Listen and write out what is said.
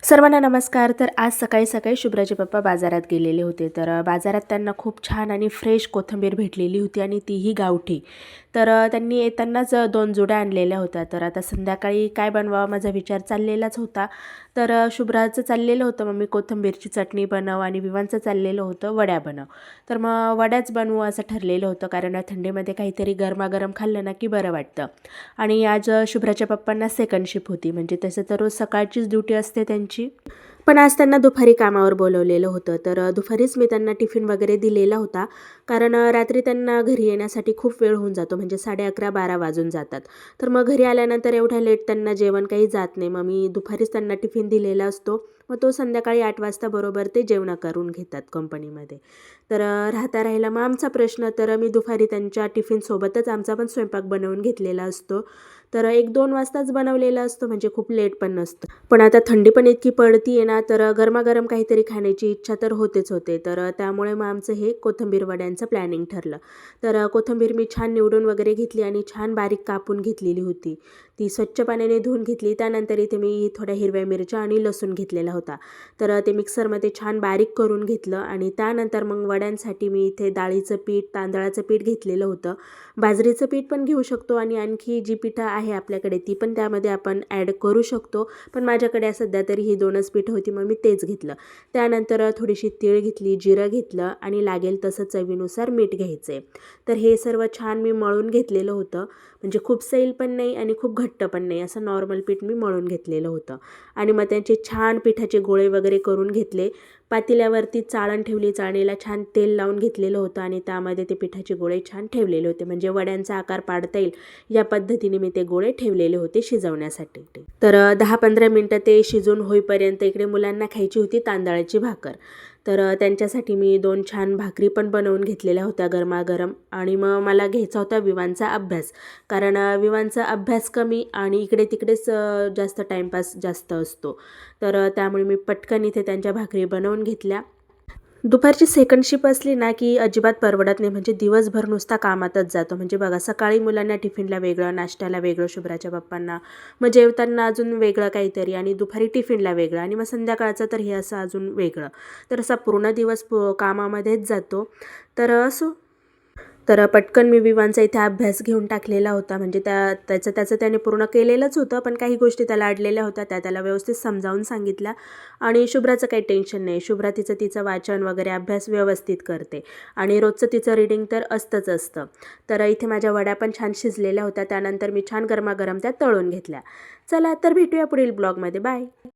सर्वांना नमस्कार. तर आज सकाळी सकाळी शुभ्राचे पप्पा बाजारात गेलेले होते. तर बाजारात त्यांना खूप छान आणि फ्रेश कोथिंबीर भेटलेली होती आणि तीही गावठी. तर त्यांनी येतानाच 2 जुड्या आणलेल्या होत्या. तर आता संध्याकाळी काय बनवावं माझा विचार चाललेलाच होता. तर शुभ्राचं चाललेलं होतं, मम्मी कोथिंबीरची चटणी बनव, आणि विवांचं चाललेलं होतं वड्या बनव. तर मग वड्याच बनवू असं ठरलेलं होतं, कारण थंडीमध्ये काहीतरी गरमागरम खाल्लं ना की बरं वाटतं. आणि आज शुभ्राच्या पप्पांना सेकंड शिफ्ट होती, म्हणजे तसं तर रोज सकाळचीच ड्युटी असते त्यांची. पण आज त्यांना दुपारी कामावर बोलवलेलं होतं. तर दुपारीच मी त्यांना टिफिन वगैरे दिलेला होता, कारण रात्री त्यांना घरी येण्यासाठी खूप वेळ होऊन जातो, म्हणजे 11:30-12 वाजून जातात. तर मग घरी आल्यानंतर एवढ्या लेट त्यांना जेवण काही जात नाही. मग मी दुपारीच त्यांना टिफिन दिलेला असतो. मग तो संध्याकाळी 8 वाजता बरोबर ते जेवण करून घेतात कंपनीमध्ये. तर राहिला मग आमचा प्रश्न. तर मी दुपारी त्यांच्या टिफिनसोबतच आमचा पण स्वयंपाक बनवून घेतलेला असतो. तर 1-2 वाजताच बनवलेला असतो, म्हणजे खूप लेट पण नसतं. पण आता थंडी पण इतकी पडती आहे ना, तर गरमागरम काहीतरी खाण्याची इच्छा तर होतेच होते. तर त्यामुळे मग आमचं हे कोथिंबीर वड्यांचं प्लॅनिंग ठरलं. तर कोथिंबीर मी छान निवडून वगैरे घेतली आणि छान बारीक कापून घेतलेली होती. ती स्वच्छ पाण्याने धुवून घेतली. त्यानंतर इथे मी थोड्या हिरव्या मिरच्या आणि लसूण घेतलेला होता. तर ते मिक्सरमध्ये छान बारीक करून घेतलं आणि त्यानंतर मग वड्यांसाठी मी इथे डाळीचं पीठ, तांदळाचं पीठ घेतलेलं होतं. बाजरीचं पीठ पण घेऊ शकतो आणि आणखी जी पिठं आहे आपल्याकडे ती पण त्यामध्ये आपण ॲड करू शकतो. पण माझ्याकडे सध्या तरी ही 2च पिठं होती, मग मी तेच घेतलं. त्यानंतर थोडीशी तीळ घेतली, जिरं घेतलं आणि लागेल तसं चवीनुसार मीठ घ्यायचं आहे. तर हे सर्व छान मी मळून घेतलेलं होतं. म्हणजे खूप सैल पण नाही आणि खूप घट्ट पण नाही, असं नॉर्मल पीठ मी मळून घेतलेलं होतं. आणि मग त्यांचे छान पिठाचे गोळे वगैरे करून घेतले. पातेल्यावरती चाळण ठेवली, चाळणीला छान तेल लावून घेतलेलं होतं आणि त्यामध्ये ते पिठाचे गोळे छान ठेवलेले होते, म्हणजे वड्यांचा आकार पाडता येईल या पद्धतीने मी ते गोळे ठेवलेले होते शिजवण्यासाठी. तर 10-15 मिनटं ते शिजून होईपर्यंत इकडे मुलांना खायची होती तांदळाची भाकर. तर त्यांच्यासाठी मी 2 छान भाकरी पण बनवून घेतलेल्या होत्या गरमागरम. आणि मग मला घ्यायचा होता विवांचा अभ्यास, कारण विवांचा अभ्यास कमी आणि इकडे तिकडेच जास्त टाईमपास जास्त असतो. तर त्यामुळे मी पटकन इथे त्यांच्या भाकरी बनवून घेतल्या. दुपारची सेकंड शिफ्ट असली ना की अजिबात परवडत नाही, म्हणजे दिवसभर नुसता कामातच जातो. म्हणजे बघा, सकाळी मुलांना टिफिनला वेगळं, नाश्त्याला वेगळं शुभ्राच्या पप्पांना, मग जेवताना अजून वेगळं काहीतरी, आणि दुपारी टिफिनला वेगळं, आणि मग संध्याकाळचं तर हे असं अजून वेगळं. तर असा पूर्ण दिवस कामामध्येच जातो. तर असो. तर पटकन मी विवांचा इथे अभ्यास घेऊन टाकलेला होता, म्हणजे त्याचं त्याने पूर्ण केलेलंच होतं, पण काही गोष्टी त्याला अडलेल्या होत्या, त्या त्याला व्यवस्थित समजावून सांगितल्या. आणि शुभ्राचं काही टेन्शन नाही. शुभ्रा तिचं वाचन वगैरे अभ्यास व्यवस्थित करते आणि रोजचं तिचं रीडिंग तर असतंच असतं. तर इथे माझ्या वड्या पण छान शिजलेल्या होत्या. त्यानंतर मी छान गरमागरम त्या तळून घेतल्या. चला तर भेटूया पुढील ब्लॉगमध्ये. बाय.